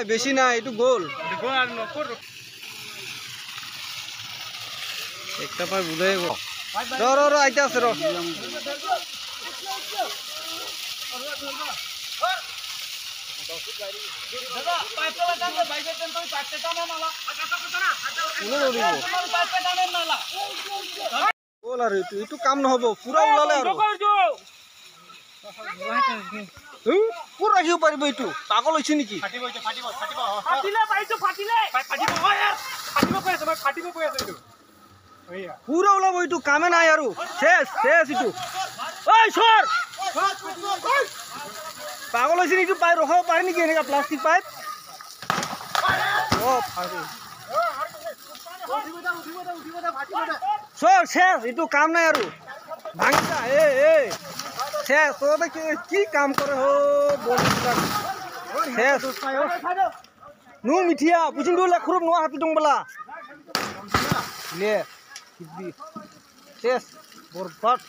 বেশি নাই এইটো গোল একটা পাই বুঝাই ৰ আইতে আছে ৰ এইটো কাম নহব পুৰা ওলালে আৰু পুৰা ৰাখিব পাৰিব এইটো পাগল হৈছে নেকি পুৰা ওলাব এইটো কামে নাই আৰু শেষ এইটো পাগল হৈছে নেকি পাই ৰখাব পাৰে নেকি এনেকা প্লাষ্টিক পাইপ শেষ এইটো কাম নাই আৰু ভাঙিছা শেষ তহঁতে কি কাম কৰে শেষ নো মিঠিয়া বুঝিন দৌলে খুৰুপ নোয়া হাতি দং বলা লে শেষ বৰবাদ